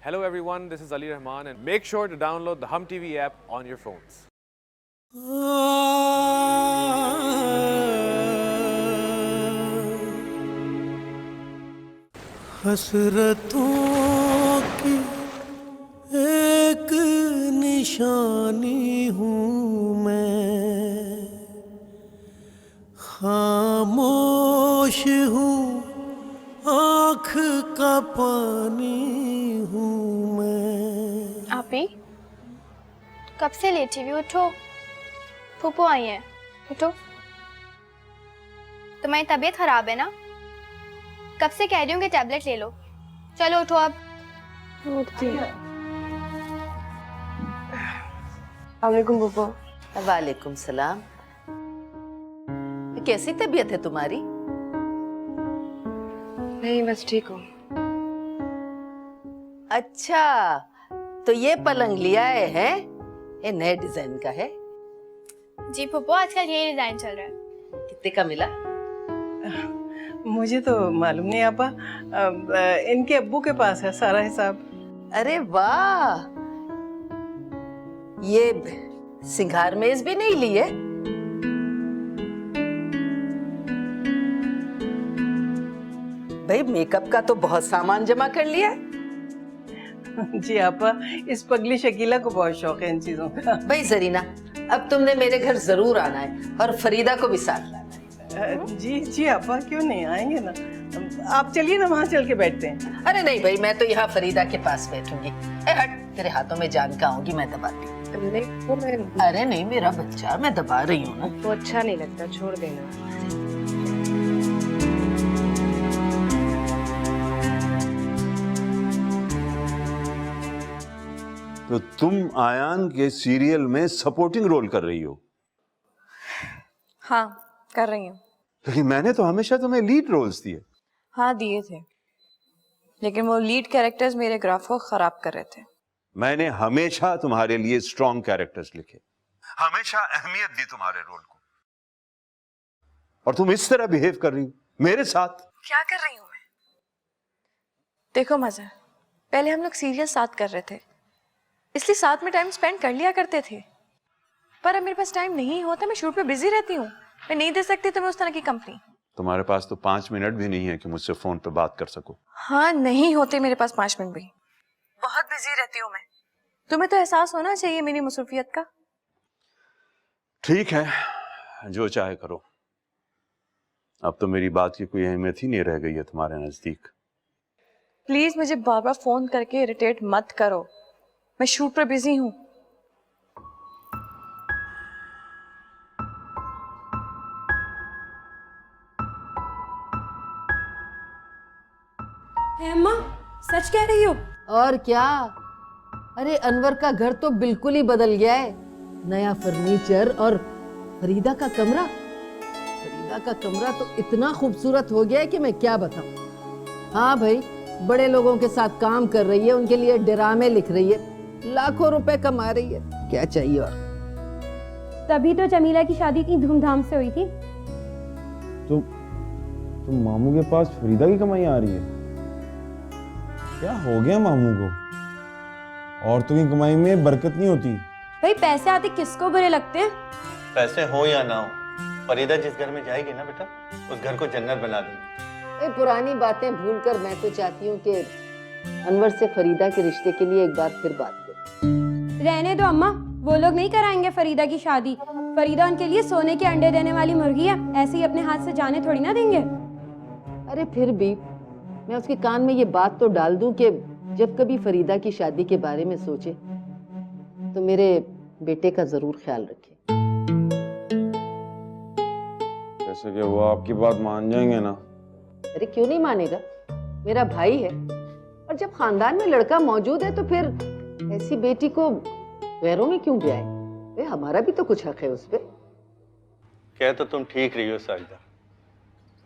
Hello everyone, this is Ali Rahman and make sure to download the Hum TV app on your phones. हसरतों की एक निशानी हूँ मैं, खामोश हूँ आँख का पानी हूँ मैं। आपी कब से लेटी हुई, उठो, फूफू आई हैं, उठो। तुम्हारी तबीयत खराब है ना, कब से कह रही हूँ कि टैबलेट ले लो। चलो उठो अब। वालेकुम फूफू। वालेकुम सलाम। कैसी तबीयत है तुम्हारी? नहीं बस ठीक हूँ। अच्छा, तो ये पलंग लिया है? ये नए डिजाइन का है? जी फूफू, आजकल यही डिजाइन चल रहा है। कितने का मिला? मुझे तो मालूम नहीं आपा, इनके अब्बू के पास है सारा हिसाब। अरे वाह, ये सिंगार मेज भी नहीं ली है? भाई मेकअप का तो बहुत सामान जमा कर लिया। जी आपा, इस पगली शकीला को बहुत शौक है इन चीजों का। भाई जरीना, अब तुमने मेरे घर जरूर आना है और फरीदा को भी साथ लाना है। जी आपा, क्यों नहीं आएंगे ना। आप चलिए ना, वहाँ चल के बैठते हैं। अरे नहीं भाई, मैं तो यहाँ फरीदा के पास बैठूंगी। हट, तेरे हाथों में जान का आऊंगी, मैं दबाती हूँ। अरे नहीं, मेरा बच्चा, मैं दबा रही हूँ ना। वो अच्छा नहीं लगता, छोड़ देना। तो तुम आयान के सीरियल में सपोर्टिंग रोल कर रही हो? हाँ कर रही हूँ। लेकिन मैंने तो हमेशा तुम्हें लीड रोल्स दिए। हाँ दिए थे, लेकिन वो लीड कैरेक्टर्स मेरे ग्राफ को खराब कर रहे थे। मैंने हमेशा तुम्हारे लिए स्ट्रॉन्ग कैरेक्टर्स लिखे, हमेशा अहमियत दी तुम्हारे रोल को, और तुम इस तरह बिहेव कर रही हो मेरे साथ। क्या कर रही हूँ मैं? देखो मजा, पहले हम लोग सीरियल साथ कर रहे थे, इसलिए साथ में टाइम स्पेंड कर लिया करते थे। पर अब मेरे पास टाइम नहीं होता, मैं शूट पे बिजी रहती हूँ, मैं नहीं दे सकती तुम्हें उस तरह की कंपनी। तुम्हारे पास तो 5 मिनट भी नहीं है कि मुझसे फोन पे बात कर सको। हाँ नहीं होते मेरे पास 5 मिनट भी, बहुत बिजी रहती हूँ मैं। तुम्हें तो एहसास होना चाहिए मेरी मसरूफियत का। ठीक है, जो चाहे करो। अब तो मेरी बात की कोई अहमियत ही नहीं रह गई है तुम्हारे नजदीक। प्लीज मुझे बार बार फोन करके इरिटेट मत करो, मैं शूट पर बिजी हूँ। अम्मा सच कह रही हो? और क्या, अरे अनवर का घर तो बिल्कुल ही बदल गया है। नया फर्नीचर और फरीदा का कमरा। फरीदा का कमरा तो इतना खूबसूरत हो गया है कि मैं क्या बताऊं। हाँ भाई, बड़े लोगों के साथ काम कर रही है, उनके लिए ड्रामे लिख रही है, लाखों रुपए कमा रही है, क्या चाहिए और। तभी तो जमीला की शादी इतनी धूमधाम से हुई थी। तो मामू के पास फरीदा की कमाई आ रही है? क्या हो गया मामू को? औरतों की कमाई में बरकत नहीं होती। भाई पैसे आते किसको बुरे लगते हैं? पैसे हो या ना हो, फरीदा जिस घर में जाएगी ना बेटा, उस घर को जन्नत बना देगी। पुरानी बातें भूलकर मैं तो चाहती हूँ कि अनवर से फरीदा के रिश्ते के लिए एक बार फिर बात करें। रहने दो अम्मा, वो लोग नहीं कराएंगे फरीदा की शादी। फरीदा उनके लिए सोने के अंडे देने वाली मुर्गी है, ऐसे ही अपने हाथ से जाने थोड़ी ना देंगे। अरे फिर भी मैं उसके कान में ये बात तो डाल दूं कि जब कभी फरीदा की शादी के बारे में सोचे तो मेरे बेटे का जरूर ख्याल रखे। जैसे कि वो आपकी बात मान जाएंगे ना? अरे क्यों नहीं मानेगा, मेरा भाई है, और जब खानदान में लड़का मौजूद है तो फिर ऐसी बेटी को गैरों में क्यों ब्याए? हमारा भी तो कुछ हक है उस पे। कह तो तुम ठीक रही हो साजिदा,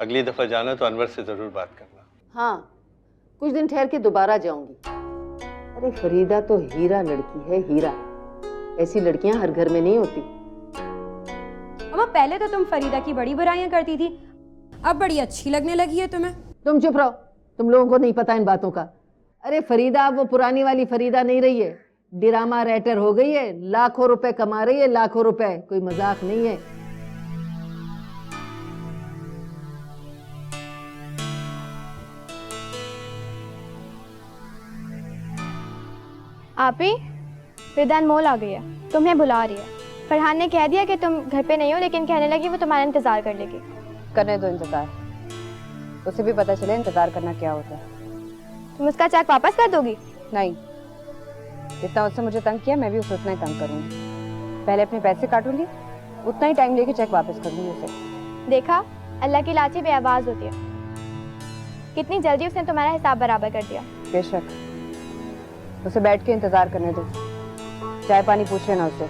अगली दफा जाना तो अनवर से जरूर बात करना। हाँ, कुछ दिन ठहर के दोबारा जाऊंगी। अरे फरीदा तो हीरा लड़की है, हीरा। ऐसी लड़कियां हर घर में नहीं होती। अम्मा पहले तो तुम फरीदा की बड़ी बुराइयां करती थी, अब बड़ी अच्छी लगने लगी है तुम्हें। तुम चुप रहो, तुम लोगों को नहीं पता इन बातों का। अरे फरीदा अब वो पुरानी वाली फरीदा नहीं रही है, ड्रामा राइटर हो गई है, लाखों रुपए कमा रही है, लाखों रुपए, कोई मजाक नहीं है। आप ही रिदान मॉल आ गई है, तुम्हें बुला रही है। फरहान ने कह दिया कि तुम घर पे नहीं हो, लेकिन कहने लगी वो तुम्हारा इंतजार कर लेगी। करने दो इंतजार, उसे भी पता चले इंतजार करना क्या होता है। तुम उसका चेक वापस कर दोगी? नहीं, जितना उसने मुझे तंग किया मैं भी उसे उतना ही तंग करूंगी। पहले अपने पैसे काटूंगी, उतना ही टाइम लेके चेक वापस कर दूंगी उसे। देखा, अल्लाह की लाठी बेआवाज होती है। कितनी जल्दी उसने तुम्हारा हिसाब बराबर कर दिया। बेशक, उसे बैठ के इंतजार करने दो, चाय पानी पूछ लेना उससे।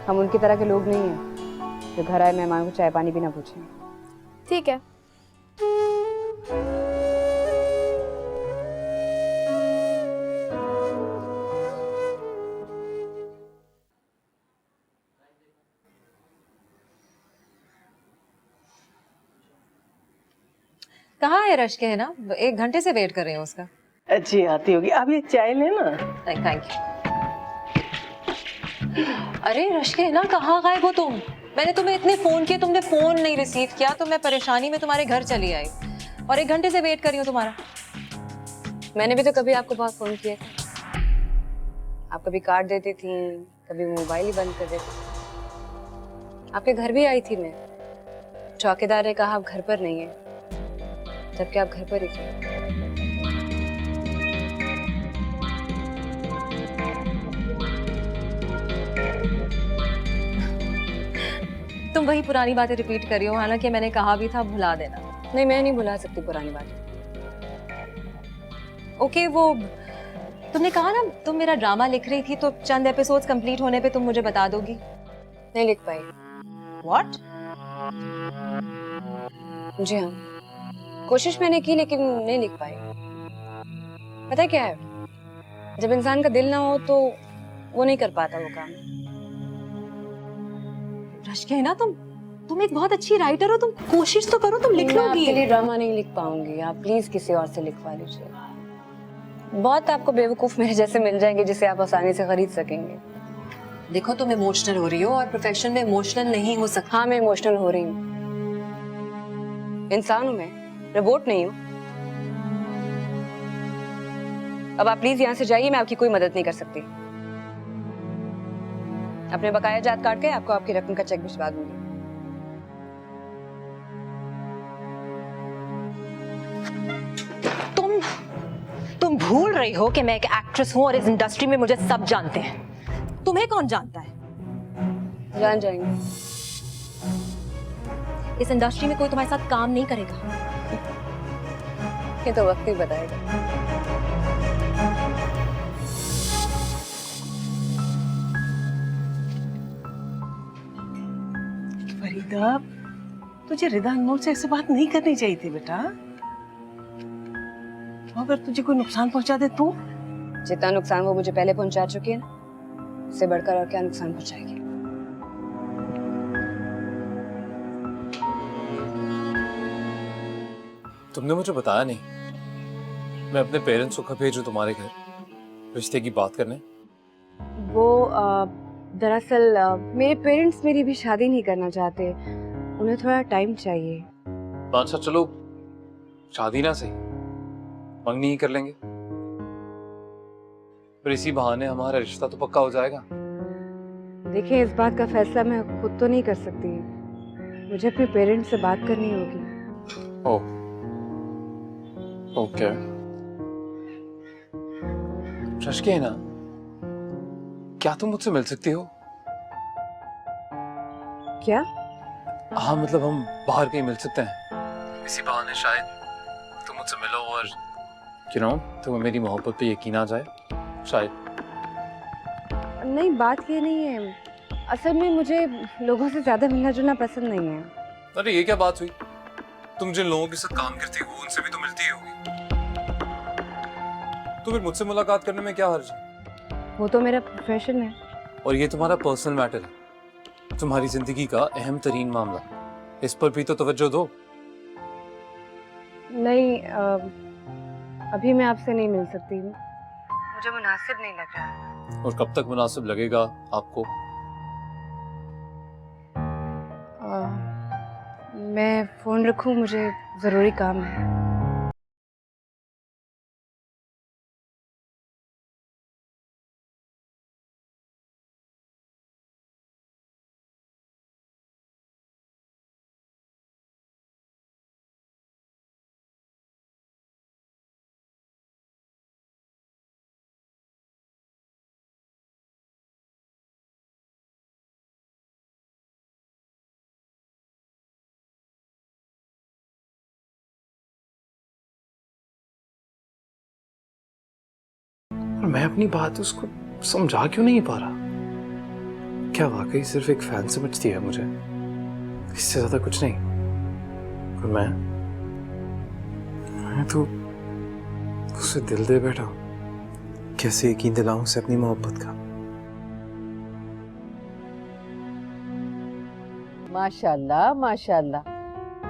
हम उनकी तरह के लोग नहीं हैं जो घर आए मेहमान को चाय पानी भी ना पूछें। ठीक है। कहाँ है रश के, है ना? 1 घंटे से वेट कर रही हूँ उसका। अच्छी आती होगी, अब ये चाय लेना। Thank you. अरे रश के, है ना, कहाँ गायब हो तुम? मैंने तुम्हें इतने फोन किए, तुमने फोन नहीं रिसीव किया, तो मैं परेशानी में तुम्हारे घर चली आई और 1 घंटे से वेट कर रही हूँ तुम्हारा। मैंने भी तो कभी आपको बहुत फोन किए थे, आप कभी काट देती थी, कभी मोबाइल ही बंद कर देती। आपके घर भी आई थी मैं, चौकीदार ने कहा आप घर पर नहीं है, जबकि आप घर पर ही थे। तुम वही पुरानी बातें रिपीट कर रही हो, हालांकि मैंने कहा भी था भुला देना। नहीं, मैं नहीं भुला सकती पुरानी बातें। ओके, वो तुमने कहा ना तुम मेरा ड्रामा लिख रही थी, तो चंद एपिसोड्स कंप्लीट होने पे तुम मुझे बता दोगी। नहीं लिख पाई। व्हाट? जी हाँ, कोशिश मैंने की लेकिन नहीं लिख पाई। पता है क्या है, जब इंसान का दिल ना हो तो वो नहीं कर पाता वो काम। रश के, है ना, तुम एक बहुत अच्छी राइटर हो, तुम कोशिश तो करो, तुम लिख लोगी। आपके लिए ड्रामा नहीं लिख पाऊंगी, आप प्लीज किसी और से लिखवा लीजिए। बहुत आपको बेवकूफ मेरे जैसे मिल जाएंगे जिसे आप आसानी से खरीद सकेंगे। देखो, तुम इमोशनल हो रही हो और प्रोफेशन में इमोशनल नहीं हो सकती। हाँ, मैं इमोशनल हो रही हूँ, इंसान हूँ मैं, रोबोट नहीं हूँ। अब आप प्लीज यहाँ से जाइए, मैं आपकी कोई मदद नहीं कर सकती। अपने बकाया जात काट के आपको आपकी रकम का चेक भिजवा दूंगी। तुम भूल रही हो कि मैं एक एक्ट्रेस हूँ और इस इंडस्ट्री में मुझे सब जानते हैं। तुम्हें कौन जानता है? जान जाएंगे। इस इंडस्ट्री में कोई तुम्हारे साथ काम नहीं करेगा। ये तो वक्त ही बताएगा। फरीदा, तुझे रिदा अनमोल से ऐसे बात नहीं करनी चाहिए थी बेटा। अगर तुझे कोई नुकसान पहुंचा दे तो? जितना नुकसान वो मुझे पहले पहुंचा चुकी है ना, उससे बढ़कर और क्या नुकसान पहुंचाएगी। तुमने मुझे बताया नहीं, मैं अपने पेरेंट्स को कब भेजूं तुम्हारे घर रिश्ते की बात करने? वो दरअसल मेरे पेरेंट्स मेरी भी शादी नहीं करना चाहते, उन्हें थोड़ा टाइम चाहिए। अच्छा चलो, शादी ना सही, मंगनी ही कर लेंगे, पर इसी बहाने हमारा रिश्ता तो पक्का हो जाएगा। देखिए, इस बात का फैसला मैं खुद तो नहीं कर सकती, मुझे अपने पेरेंट्स से बात करनी होगी। ओह, ओके। शशके, है ना, क्या तुम मुझसे मिल सकती हो? क्या? हाँ, मतलब हम बाहर कहीं मिल सकते हैं, इसी बहाने शायद तुम मुझसे मिलो और तुम्हें मेरी मोहब्बत पे यकीन आ जाए, शायद। नहीं, बात ये नहीं है, असल में मुझे लोगों से ज्यादा मिलना जुलना पसंद नहीं है। अरे ये क्या बात हुई? तुम जिन लोगों के साथ काम करती हो उनसे भी तो मिलती ही होगी, तो फिर मुझसे मुलाकात करने में क्या हर्ज है? वो तो मेरा प्रोफेशन है। और ये तुम्हारा पर्सनल मैटर है, तुम्हारी जिंदगी का अहम तरीन मामला, इस पर भी तो तवज्जो दो। नहीं, अभी मैं आपसे नहीं मिल सकती, मुझे मुनासिब नहीं लग रहा। और कब तक मुनासिब लगेगा आपको? मैं फोन रखूं, मुझे जरूरी काम है। और मैं अपनी बात उसको समझा क्यों नहीं पा रहा? क्या वाकई सिर्फ एक फैन समझती है मुझे, इससे ज्यादा कुछ नहीं? और मैं तो उसे दिल दे बैठा हूं। कैसे यकीन दिलाऊं उसे अपनी मोहब्बत का? माशाल्लाह माशाल्लाह,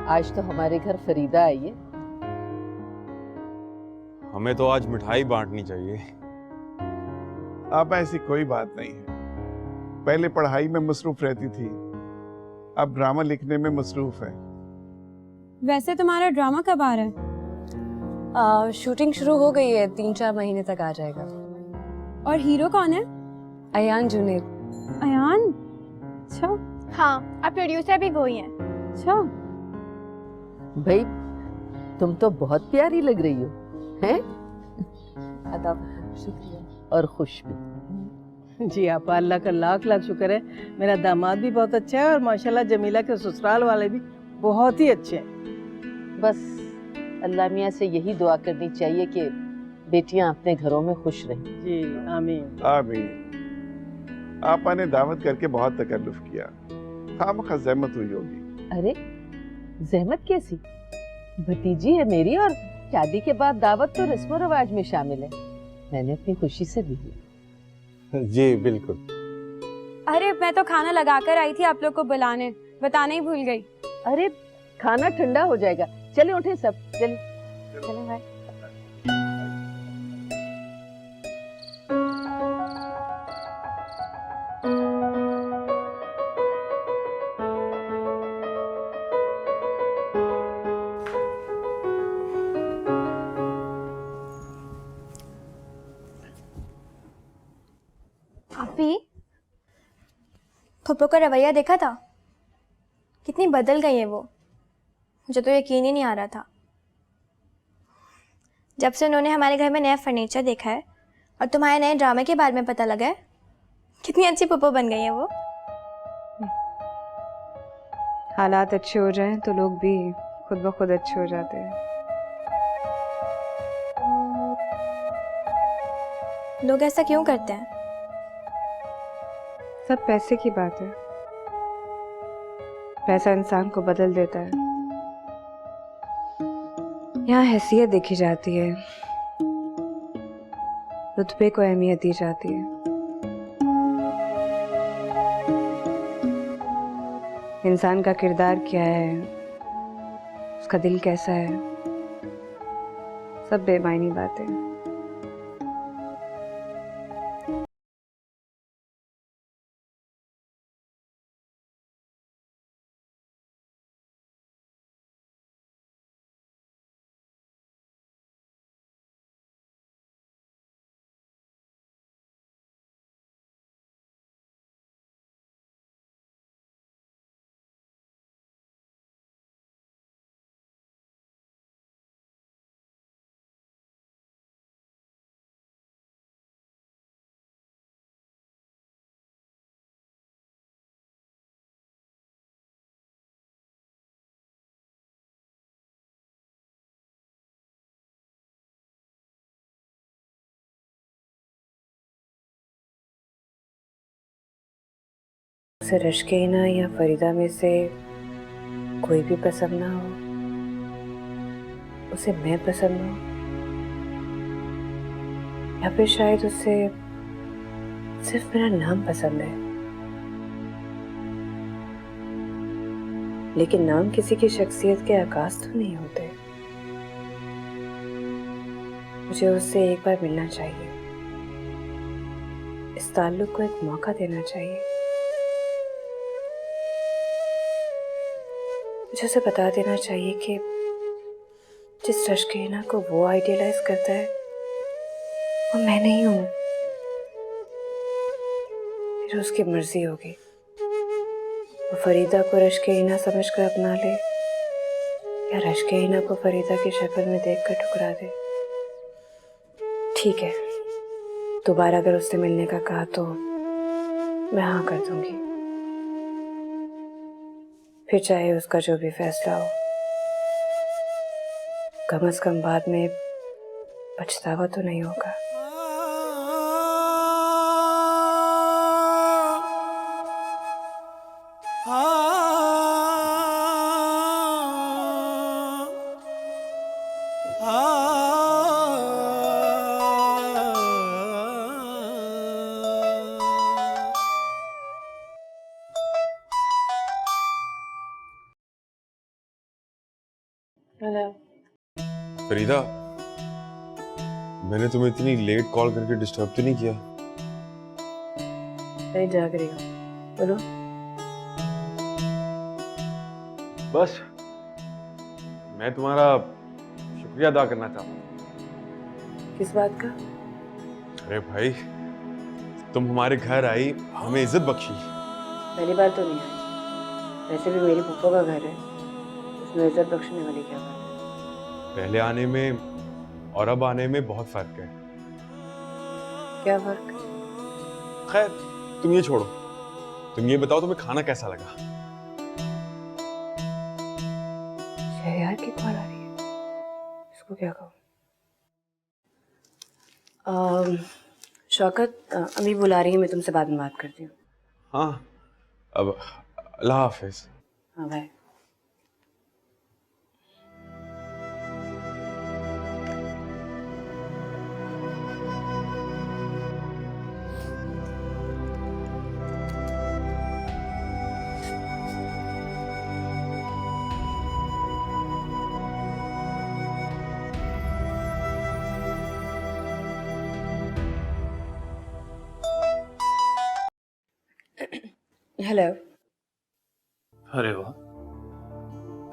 आज तो हमारे घर फरीदा आई है। हमें तो आज मिठाई बांटनी चाहिए। अब ऐसी कोई बात नहीं है। पहले पढ़ाई में मसरूफ रहती थी, अब ड्रामा लिखने में मसरूफ है। वैसे तुम्हारा ड्रामा कब आ रहा है? शूटिंग शुरू हो गई है, 3-4 महीने तक आ जाएगा। और हीरो कौन है? अयान जुनेद। अयान? अच्छा। हाँ, अब प्रोड्यूसर भी वही हैं। अच्छा। भाई तुम तो बहुत प्यारी लग रही हो, हैं? अदब, शुक्रिया। और खुश भी। जी आपा, अल्लाह का लाख लाख शुक्र है। मेरा दामाद भी बहुत अच्छा है और माशाल्लाह जमीला के ससुराल वाले भी बहुत ही अच्छे हैं। बस अल्लाह मियाँ से यही दुआ करनी चाहिए कि बेटियां अपने घरों में खुश रहें। जी आमीन। आमीन। आपा ने दावत करके बहुत तकल्लुफ किया, खामखा ज़हमत हुई होगी। अरे जहमत कैसी? भतीजी है मेरी और शादी के बाद दावत तो रस्म रवाज में शामिल है। मैंने अपनी खुशी से दी है। जी बिल्कुल। अरे मैं तो खाना लगाकर आई थी आप लोग को बुलाने, बताना ही भूल गई। अरे खाना ठंडा हो जाएगा, चले उठे सब, चले चलो भाई। आपी, फप्पो का रवैया देखा था? कितनी बदल गई है वो, मुझे तो यकीन ही नहीं आ रहा था। जब से उन्होंने हमारे घर में नया फर्नीचर देखा है और तुम्हारे नए ड्रामे के बारे में पता लगा है, कितनी अच्छी पप्पो बन गई है वो। हालात अच्छे हो जाएं तो लोग भी खुद ब खुद अच्छे हो जाते हैं। लोग ऐसा क्यों करते हैं? सब पैसे की बात है। पैसा इंसान को बदल देता है। यहाँ हैसियत देखी जाती है, रुतबे को अहमियत दी जाती है। इंसान का किरदार क्या है, उसका दिल कैसा है, सब बेमायनी बातें हैं। उसे रश्केना या फरीदा में से कोई भी पसंद ना हो, उसे मैं पसंद हूँ, या फिर शायद उसे सिर्फ मेरा नाम पसंद है। लेकिन नाम किसी की शख्सियत के आकाश तो नहीं होते। मुझे उससे एक बार मिलना चाहिए, इस ताल्लुक को एक मौका देना चाहिए। मुझे उसे बता देना चाहिए कि जिस रश्कीना को वो आइडियलाइज करता है वो मैं नहीं हूं। फिर उसकी मर्जी होगी, वो फरीदा को रश्कीना समझकर अपना ले या रश्कीना को फरीदा की शक्ल में देखकर ठुकरा दे। ठीक है, दोबारा अगर उससे मिलने का कहा तो मैं हाँ कर दूंगी, फिर चाहे उसका जो भी फैसला हो। कम से कम बाद में पछतावा तो नहीं होगा। हेलो फरीदा, मैंने तुम्हें इतनी लेट कॉल करके डिस्टर्ब तो नहीं किया? मैं जाग रही हूँ, बोलो। बस मैं तुम्हारा शुक्रिया अदा करना चाहता हूँ। किस बात का? अरे भाई, तुम हमारे घर आई, हमें इज्जत बख्शी। पहली बार तो नहीं आई, वैसे भी मेरी फूफा का घर है, उसमें इज्जत बख्शने वाली क्या बात है? पहले आने में और अब आने में बहुत फर्क है। क्या फर्क? खैर तुम ये छोड़ो, तुम ये बताओ तुम्हें खाना कैसा लगा? शहरयार की कॉल आ रही है, इसको क्या कहूँ? शौकत, अम्मी बुला रही है, मैं तुमसे बाद में बात करती हूँ। हाँ, अब अल्लाह हाफिज। हाँ भाई। हेलो। अरे वाह,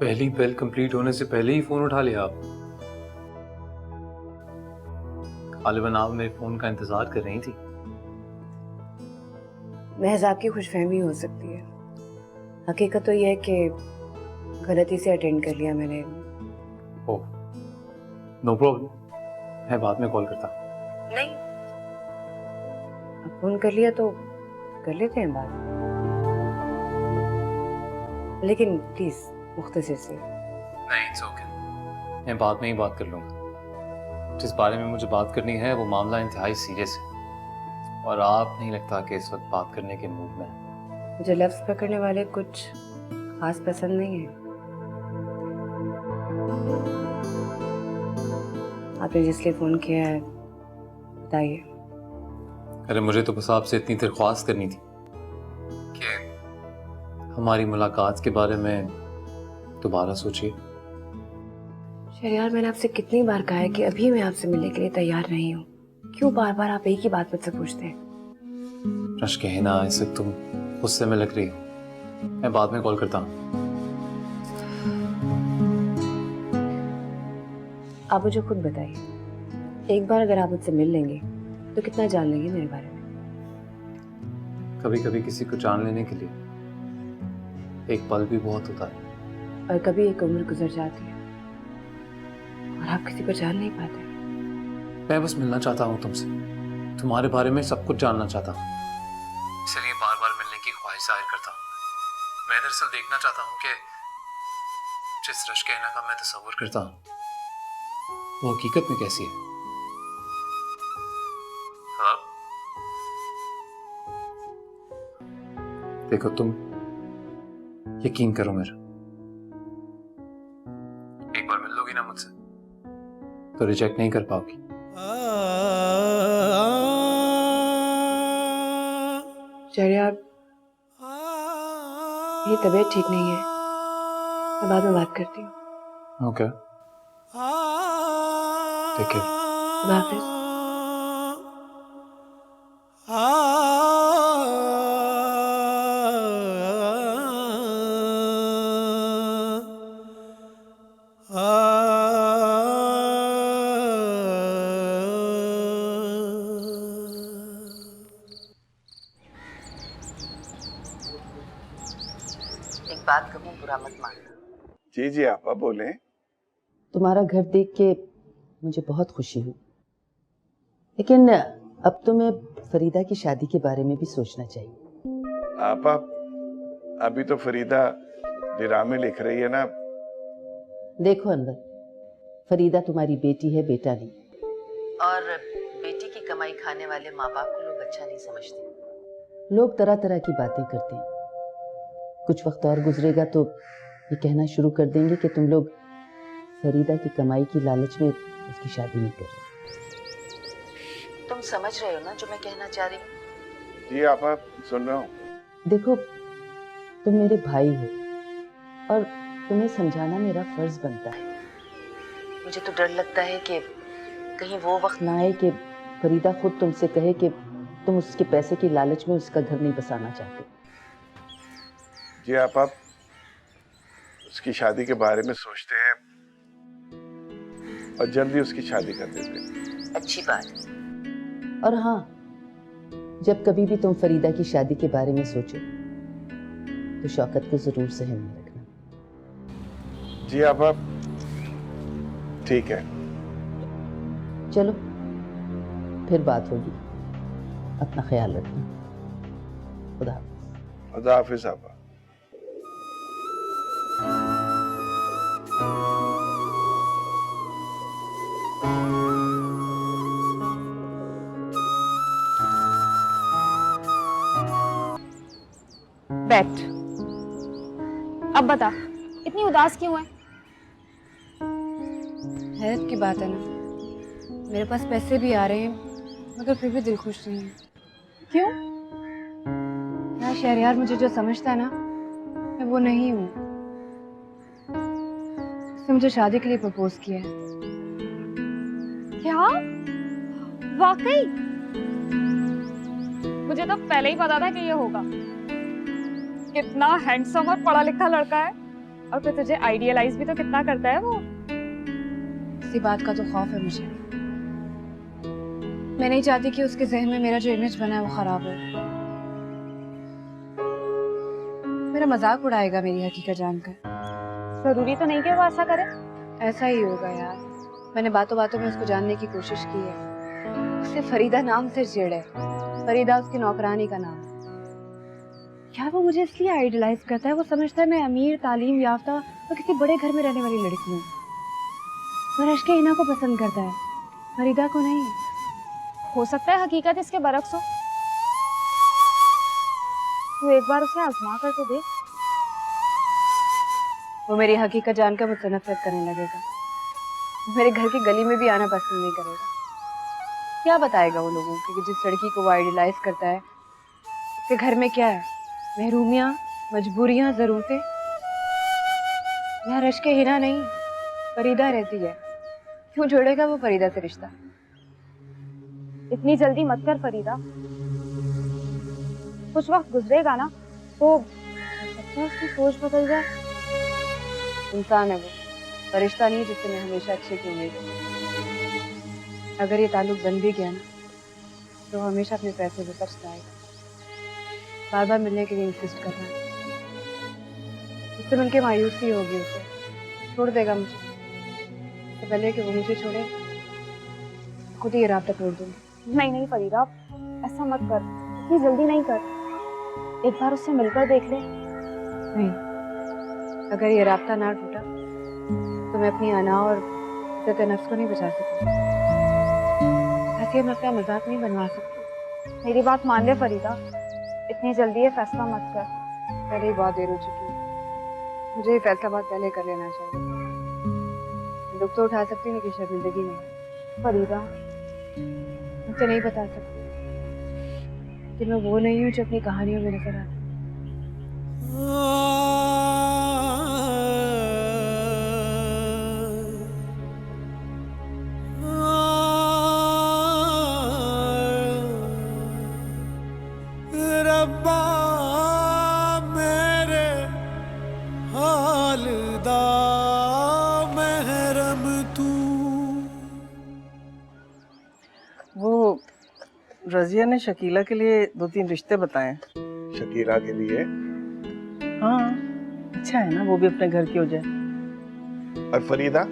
पहली बेल कंप्लीट होने से पहले ही फोन उठा लिया आप। गालिबन आप मेरे फोन का इंतजार कर रही थी। महज आपकी खुशफहमी हो सकती है, हकीकत तो यह है कि गलती से अटेंड कर लिया मैंने। ओह, नो प्रॉब्लम, मैं बाद में कॉल करता। नहीं, अब फोन कर लिया तो कर लेते हैं बात, लेकिन प्लीज मुख्तसर से। नहीं, इट्स ओके, मैं बाद में ही बात कर लूँगा। जिस बारे में मुझे बात करनी है वो मामला इंतहाई सीरियस है और आप नहीं लगता कि इस वक्त बात करने के मूड में हैं। मुझे लफ्ज पकड़ने वाले कुछ खास पसंद नहीं है। आपने जिसलिए फोन किया है बताइए। अरे मुझे तो बस आपसे इतनी दरख्वास्त करनी थी कि हमारी मुलाकात के बारे में दोबारा सोचिए। शहरयार, मैंने आपसे कितनी बार कहा है कि अभी मैं आपसे मिलने के लिए तैयार नहीं हूँ। क्यों बार बार आप एक ही बात मुझसे पूछते हैं? रश कहना, इसे तुम गुस्से में लग रही हो, मैं बाद में कॉल करता हूँ। आप मुझे खुद बताइए, एक बार अगर आप मुझसे मिल लेंगे तो कितना जान लेंगे मेरे बारे में? कभी कभी किसी को जान लेने के लिए एक पल भी बहुत होता है, और कभी एक उम्र गुजर जाती है और आप किसी को जान नहीं पाते। मैं बस मिलना चाहता हूँ तुमसे, तुम्हारे बारे में सब कुछ जानना चाहता हूँ, इसलिए बार बार मिलने की ख्वाहिश जाहिर करता हूँ। मैं दरअसल देखना चाहता हूँ कि जिस रश कहना का मैं तस्वर करता हूँ वो हकीकत में कैसी है। हाँ, देखो तुम यकीन करो मेरा, एक बार मिल लोगी ना मुझसे तो रिजेक्ट नहीं कर पाओगी। शहरयार, मेरी तबीयत ठीक नहीं है, मैं बाद में बात करती हूँ। Okay, take care. खुदा हाफिज। एक बात कहूँ, बुरा मत मानना। जी जी आपा बोले। तुम्हारा घर देख के मुझे बहुत खुशी हुई, लेकिन अब तुम्हें फरीदा की शादी के बारे में भी सोचना चाहिए। आपा अभी तो फरीदा ड्रामे लिख रही है ना। देखो अनवर, फरीदा तुम्हारी बेटी है, बेटा नहीं। और बेटी की कमाई खाने वाले माँ बाप को लोग अच्छा नहीं समझते। लोग तरह तरह की बातें करते हैं। कुछ वक्त और गुजरेगा तो ये कहना शुरू कर देंगे कि तुम लोग फरीदा की कमाई की लालच में उसकी शादी नहीं कर रहे। तुम समझ रहे हो ना जो मैं कहना चाह रही हूँ? जी आपा सुन रहा हूँ। देखो, तुम मेरे भाई हो और तुम्हें समझाना मेरा फर्ज बनता है। मुझे तो डर लगता है कि कहीं वो वक्त ना आए कि फरीदा खुद तुमसे कहे कि तुम उसके पैसे की लालच में उसका घर नहीं बसाना चाहते। जी आपा उसकी शादी के बारे में सोचते हैं और जल्दी उसकी शादी कर देते हैं। अच्छी बात है। और हाँ, जब कभी भी तुम फरीदा की शादी के बारे में सोचो तो शौकत को जरूर सहन में रखना। जी आपा ठीक है। चलो फिर बात होगी। अपना ख्याल रखना। खुदा हाफिज। खुदा हाफिज आपा। बैठ। अब बता, इतनी उदास क्यों है? हैरत की बात है ना, मेरे पास पैसे भी आ रहे हैं मगर फिर भी दिल खुश नहीं है। क्यों? यार शहरयार मुझे जो समझता है ना, मैं वो नहीं हूँ। उसने मुझे शादी के लिए प्रपोज किया है। क्या? वाकई? मुझे तो पहले ही पता था कि ये होगा। कितना हैंडसम और पढ़ा लिखा लड़का है, और फिर तुझे आइडियलाइज भी तो कितना करता है वो। इसी बात का तो खौफ है मुझे। मैं नहीं चाहती कि उसके जहन में मेरा जो इमेज बना है वो खराब हो। मेरा मजाक उड़ाएगा मेरी हकीकत जानकर। जरूरी तो नहीं कि वो ऐसा करे। ऐसा ही होगा यार। मैंने बातों बातों में उसको जानने की कोशिश की है। उसे फरीदा नाम से चिढ़ है। फरीदा उसकी नौकरानी का नाम है। क्या वो मुझे इसलिए आइडलाइज करता है? वो समझता है मैं अमीर, तालीम याफ्ता और किसी बड़े घर में रहने वाली लड़की हूँ। वो रश्के हिना को पसंद करता है, फरीदा को नहीं। हो सकता है हकीकत इसके बरक्स हो। तू एक बार उसे आजमा कर तो देख। वो मेरी हकीकत जानकर मुझसे नफरत करने लगेगा। मेरे घर की गली में भी आना पसंद नहीं करेगा। क्या बताएगा वो लोगों को कि जिस लड़की को वो आइडियलाइज करता है उसके घर में क्या है? महरूमियाँ, मजबूरियाँ, ज़रूरतें। यहाँ रश्के हिना नहीं, फरीदा रहती है। क्यों जोड़ेगा वो फरीदा से रिश्ता? इतनी जल्दी मत कर फरीदा। कुछ वक्त गुजरेगा ना तो अच्छा उसकी सोच बदल जाए। इंसान है वो, फरिश्ता नहीं जिससे मैं हमेशा अच्छे की उम्मीद है। अगर ये ताल्लुक बन भी गया ना तो हमेशा अपने पैसे से सच जाएगा। बार बार मिलने के लिए इंसिस्ट करना है। उससे मिलके मायूसी होगी, उसे छोड़ देगा मुझे। तो पहले कि वो मुझे छोड़े खुद ही ये राब्ता तोड़ दूंगी। नहीं नहीं फरीदा, ऐसा मत कर। इतनी जल्दी नहीं कर। एक बार उससे मिलकर देख ले। नहीं, अगर ये राब्ता ना टूटा तो मैं अपनी अना और इज्जत नफ्स को नहीं बचा सकती। हंसी मस्ता मजाक नहीं बनवा सकती। मेरी बात मान ले फरीदा, इतनी जल्दी ये फैसला मत कर। पहले ही बहुत देर हो चुकी है। मुझे ये फैसला बहुत पहले कर लेना चाहिए। दुख तो उठा सकती नहीं कि शर्मिंदगी नहीं। फरीदा, मुझे नहीं बता सकती कि मैं वो नहीं हूँ जो अपनी कहानियों में नजर आती। रजिया ने शकीला के लिए 2-3 रिश्ते बताए। शकीला के लिए? हाँ, अच्छा है ना, वो भी अपने घर की हो जाए। और फरीदा?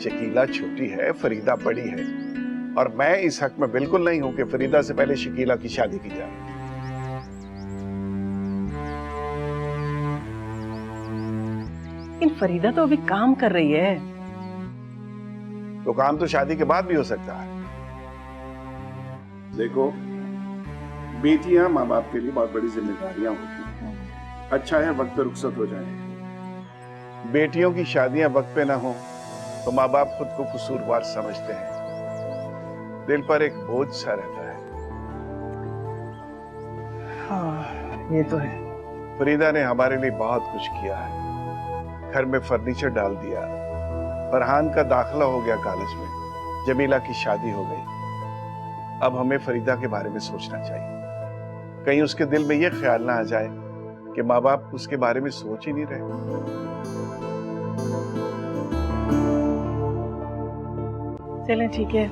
शकीला छोटी है, फरीदा बड़ी है, और मैं इस हक में बिल्कुल नहीं हूं कि फरीदा से पहले शकीला की शादी की जाए। लेकिन फरीदा तो अभी काम कर रही है। तो काम तो शादी के बाद भी हो सकता है। देखो, बेटियां माँ बाप के लिए बहुत बड़ी जिम्मेदारियां होती हैं। अच्छा है वक्त पे रुखसत हो जाए। बेटियों की शादियां वक्त पे ना हो तो माँ बाप खुद को कसूरवार समझते हैं, दिल पर एक बोझ सा रहता है। हाँ, ये तो है। फरीदा ने हमारे लिए बहुत कुछ किया है, घर में फर्नीचर डाल दिया, फरहान का दाखिला हो गया कॉलेज में, जमीला की शादी हो गई। अब हमें फरीदा के बारे में सोचना चाहिए, कहीं उसके दिल में यह ख्याल ना आ जाए कि माँ बाप उसके बारे में सोच ही नहीं रहे। चलें, ठीक है,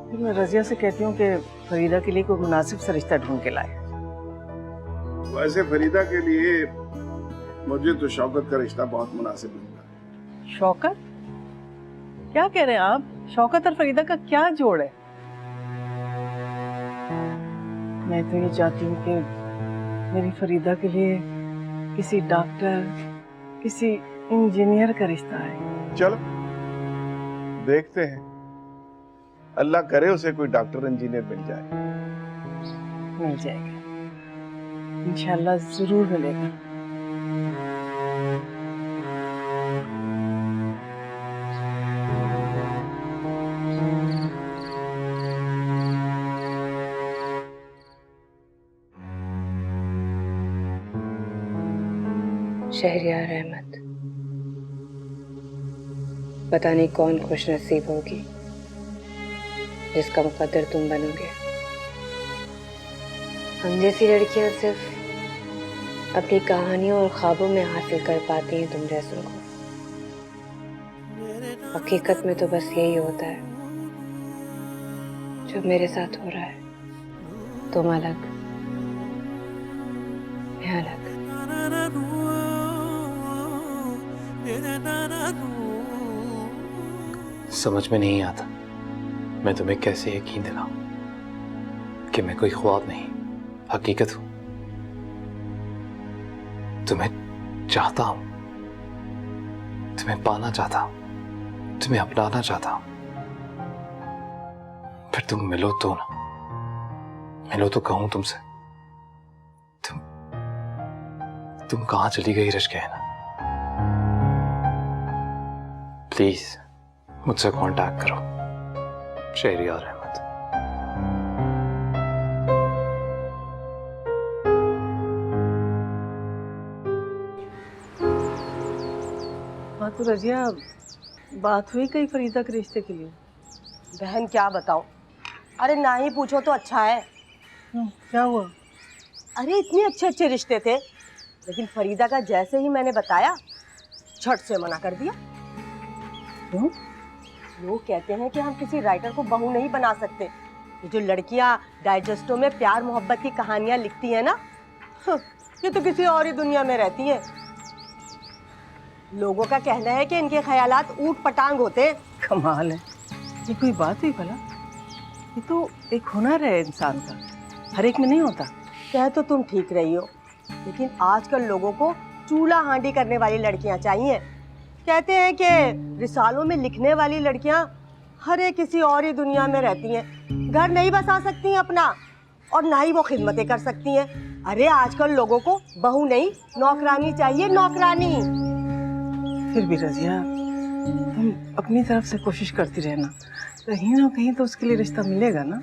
फिर मैं रजिया से कहती हूँ कि फरीदा के लिए कोई मुनासिब सा रिश्ता ढूंढ के लाए। वैसे फरीदा के लिए मुझे तो शौकत का रिश्ता बहुत मुनासिब लगता है। शौकत? क्या कह रहे हैं आप? शौकत और फरीदा का क्या जोड़ है? मैं तो ये चाहती हूँ कि मेरी फरीदा के लिए किसी डॉक्टर, किसी इंजीनियर का रिश्ता है। चलो देखते हैं, अल्लाह करे उसे कोई डॉक्टर इंजीनियर मिल जाए। मिल जाएगा, इंशाल्लाह जरूर मिलेगा। शहरियार अहमद, पता नहीं कौन खुश नसीब होगी जिसका मुकद्दर तुम बनोगे। हम जैसी लड़कियां सिर्फ अपनी कहानियों और ख्वाबों में हासिल कर पाती हैं तुम जैसों को। हकीकत में तो बस यही होता है जो मेरे साथ हो रहा है। तुम अलग, मैं अलग। समझ में नहीं आता मैं तुम्हें कैसे यकीन दिलाऊं कि मैं कोई ख्वाब नहीं, हकीकत हूं। तुम्हें चाहता हूं, तुम्हें पाना चाहता हूं, तुम्हें अपनाना चाहता हूं। फिर तुम मिलो तो ना, मिलो तो कहूं तुमसे, तुम कहां चली गई रश्कैना? प्लीज मुझसे कांटेक्ट करो, शहरियार अहमद। हाँ तो रजिया, बात हुई कहीं फरीदा के रिश्ते के लिए? बहन क्या बताऊं, अरे ना ही पूछो तो अच्छा है। क्या हुआ? अरे इतने अच्छे अच्छे रिश्ते थे, लेकिन फरीदा का जैसे ही मैंने बताया झट से मना कर दिया। क्यों? लोग कहते हैं कि हम किसी राइटर को बहू नहीं बना सकते। ये जो लड़कियां डाइजेस्टों में प्यार मोहब्बत की कहानियां लिखती हैं ना, ये तो किसी और ही दुनिया में रहती हैं। लोगों का कहना है कि इनके ख्यालात ऊट पटांग होते हैं। कमाल है, ये कोई बात हुई भला? ये तो एक हुनर है इंसान का, हर एक में नहीं होता। कह तो तुम ठीक रही हो, लेकिन आजकल लोगों को चूल्हा हांडी करने वाली लड़कियां चाहिए। कहते हैं कि रिसालों में लिखने वाली लड़कियां हर एक किसी और ही दुनिया में रहती हैं, घर नहीं बसा सकती हैं अपना, और ना ही वो खिदमतें कर सकती हैं। अरे आजकल लोगों को बहू नहीं नौकरानी चाहिए, नौकरानी। फिर भी रजिया, तुम अपनी तरफ से कोशिश करती रहना, कहीं ना कहीं तो उसके लिए रिश्ता मिलेगा ना।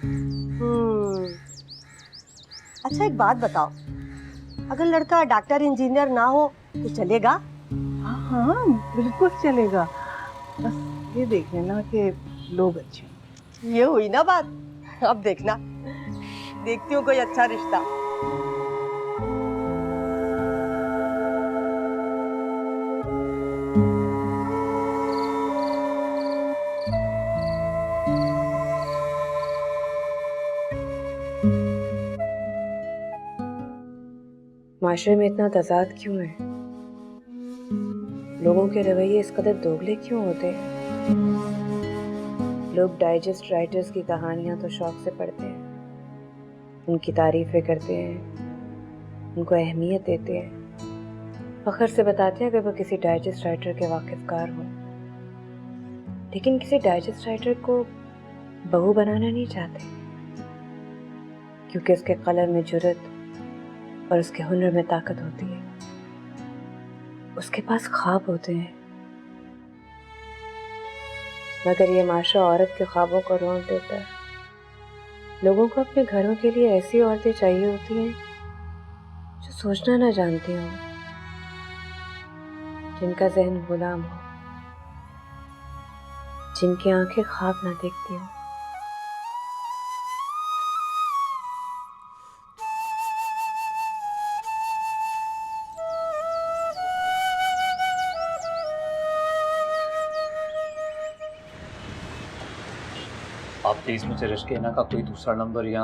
अच्छा एक बात बताओ, अगर लड़का डॉक्टर इंजीनियर ना हो तो चलेगा? हाँ बिल्कुल चलेगा, बस ये देख लेना कि लोग अच्छे। ये हुई ना बात, अब देखना, देखती हूँ कोई अच्छा रिश्ता। माशरे में इतना तजाद क्यों है? लोगों के रवैये इस कदर दोगले क्यों होते हैं? लोग डाइजेस्ट राइटर्स की कहानियां तो शौक से पढ़ते हैं, उनकी तारीफें करते हैं, उनको अहमियत देते हैं, फख्र से बताते हैं अगर वो किसी डाइजेस्ट राइटर के वाकिफकार हों, लेकिन किसी डाइजेस्ट राइटर को बहू बनाना नहीं चाहते, क्योंकि उसके कलम में जुर्रत और उसके हुनर में ताकत होती है, उसके पास ख्वाब होते हैं। मगर ये माशरा औरत के ख्वाबों को रोक देता है। लोगों को अपने घरों के लिए ऐसी औरतें चाहिए होती हैं जो सोचना ना जानती हों, जिनका जहन गुलाम हो, जिनकी आंखें ख्वाब ना देखती हों। आप प्लीज मुझे रश्के हिना का कोई दूसरा नंबर या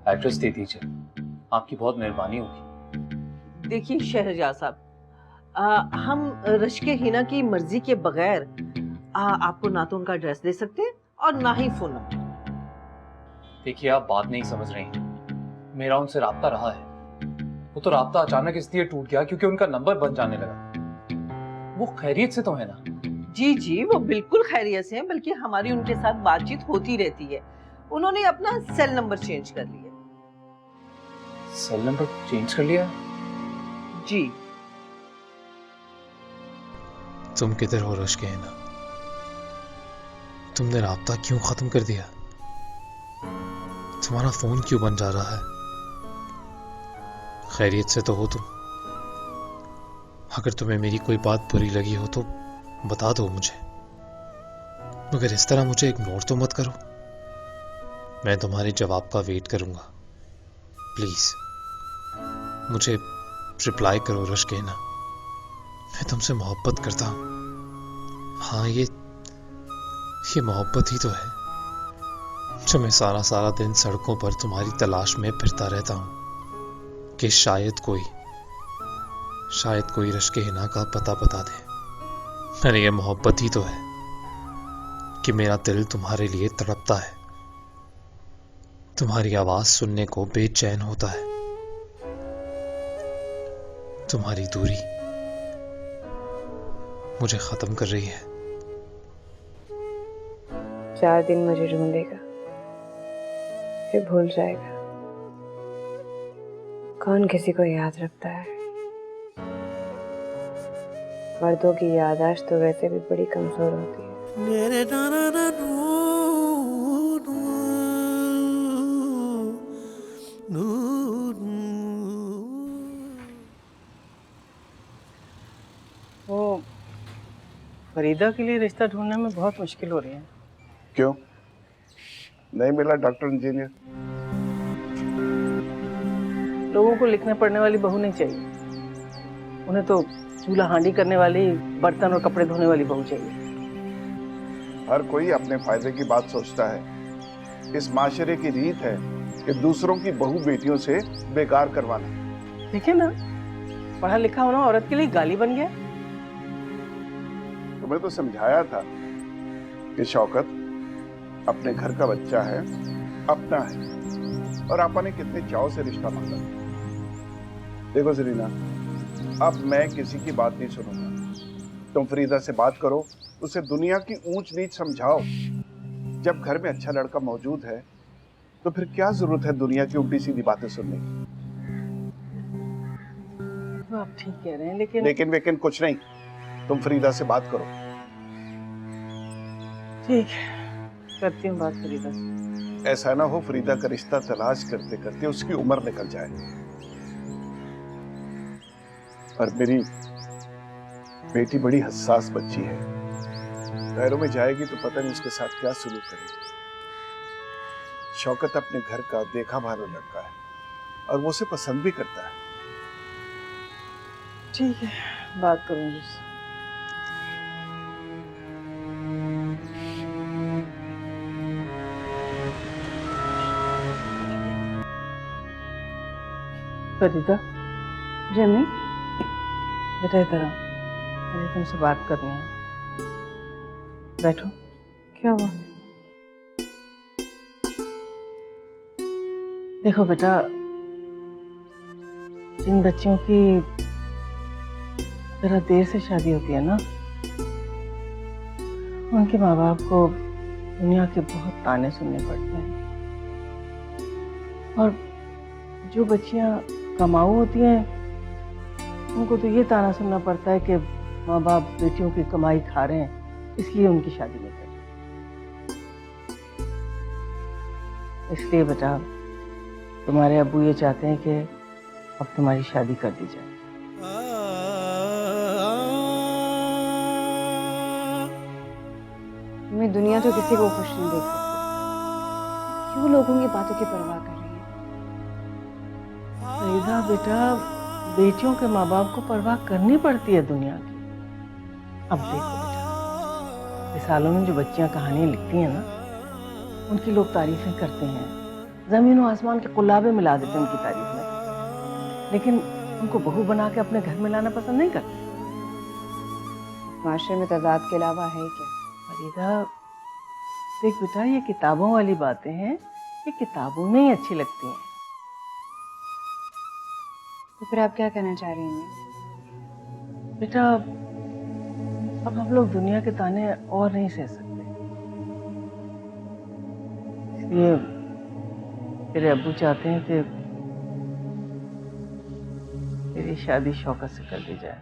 एड्रेस दे दीजिए, आपकी बहुत मेहरबानी होगी। देखिए शहरजाद साहब, हम रश्के हिना की मर्जी के बगैर आपको ना तो उनका एड्रेस दे सकते हैं और ना ही फोन नंबर। देखिए आप बात नहीं समझ रही, मेरा उनसे राब्ता रहा है। वो तो राब्ता अचानक इसलिए टूट गया क्योंकि उनका नंबर बंद जाने लगा। वो खैरियत से तो है ना? जी जी, वो बिल्कुल खैरियत से हैं, बल्कि हमारी उनके साथ बातचीत होती रहती है। उन्होंने अपना सेल नंबर चेंज कर लिया। सेल नंबर चेंज कर लिया? जी। तुम किधर हो रश्के हिना? तुमने राब्ता क्यों खत्म कर दिया? तुम्हारा फोन क्यों बंद जा रहा है? खैरियत से तो हो तुम? अगर तुम्हें मेरी कोई बात बुरी लगी हो तो बता दो मुझे, मगर इस तरह मुझे इग्नोर तो मत करो। मैं तुम्हारे जवाब का वेट करूंगा। प्लीज मुझे रिप्लाई करो रश्के हिना। मैं तुमसे मोहब्बत करता हूं। हाँ, ये मोहब्बत ही तो है जो मैं सारा सारा दिन सड़कों पर तुम्हारी तलाश में फिरता रहता हूं कि शायद कोई रश्के हिना का पता बता दे। अरे ये मोहब्बत ही तो है कि मेरा दिल तुम्हारे लिए तड़पता है, तुम्हारी आवाज सुनने को बेचैन होता है। तुम्हारी दूरी मुझे खत्म कर रही है। 4 दिन मुझे ढूंढेगा, फिर भूल जाएगा। कौन किसी को याद रखता है? मर्दों की याददाश्त तो वैसे भी बड़ी कमजोर होती है। वो फरीदा के लिए रिश्ता ढूंढने में बहुत मुश्किल हो रही है। क्यों नहीं मिला डॉक्टर इंजीनियर? लोगों को लिखने पढ़ने वाली बहू नहीं चाहिए, उन्हें तो चूल्हा हांडी करने वाली, बर्तन और कपड़े धोने वाली बहू चाहिए। हर कोई अपने फायदे की बात सोचता है। इस माशरे की रीत है कि दूसरों की बहू बेटियों से बेकार करवाना। देखिए ना, पढ़ा लिखा होना औरत के लिए गाली बन गया। तुम्हें तो समझाया था कि शौकत अपने घर का बच्चा है, अपना है, और आपा ने कितने चाव से रिश्ता मांगा। देखो जरीना, अब मैं किसी की बात नहीं सुनूंगा। तुम फरीदा से बात करो, उसे दुनिया की ऊंच नीच समझाओ। जब घर में अच्छा लड़का मौजूद है तो फिर क्या जरूरत है दुनिया की उल्टी सीधी बातें सुनने की? तो आप ठीक कह रहे हैं, लेकिन कुछ नहीं। तुम फरीदा से बात करो। ठीक है, करती हूँ बात फरीदा से। ऐसा ना हो फरीदा का रिश्ता तलाश करते करते उसकी उम्र निकल जाए। और मेरी बेटी बड़ी हसास बच्ची है, पैरों में जाएगी तो पता नहीं उसके साथ क्या सुलूक करेगी। शौकत अपने घर का देखा भाला लड़का है और वो उसे पसंद भी करता है। ठीक है, बात करूंगी उससे। फरीदा, जी अम्मी। बेटा इधर आओ, मुझे तुमसे बात करनी है। बैठो। क्या हुआ? देखो बेटा, जिन बच्चियों की जरा देर से शादी होती है ना, उनके माँ बाप को दुनिया के बहुत ताने सुनने पड़ते हैं। और जो बच्चियां कमाऊ होती हैं, उनको तो ये ताना सुनना पड़ता है कि माँ बाप बेटियों की कमाई खा रहे हैं, इसलिए उनकी शादी नहीं कर रहे। इसलिए बेटा, तुम्हारे अब्बू ये चाहते हैं कि अब तुम्हारी शादी कर दी जाए। मैं दुनिया तो किसी को खुश नहीं देख सकती, क्यों लोगों की बातों की परवाह कर रही है? फरीदा बेटा, बेटियों के माँ बाप को परवाह करनी पड़ती है दुनिया की। अब देखो बेटा, रिसालों में जो बच्चियां कहानियां लिखती हैं ना, उनकी लोग तारीफें करते हैं, जमीन और आसमान के कुल्लाबे मिला देते हैं उनकी तारीफ में, लेकिन उनको बहू बना के अपने घर में लाना पसंद नहीं करते। माशरे में तजाद के अलावा है क्या? फरीदा देख बेटा, ये किताबों वाली बातें हैं, ये किताबों में ही अच्छी लगती हैं। तो फिर आप क्या कहना चाह रही हैं? बेटा, अब हम लोग दुनिया के ताने और नहीं सह सकते, इसलिए तेरे अब्बू चाहते हैं कि तेरी शादी शौकत से कर दी जाए।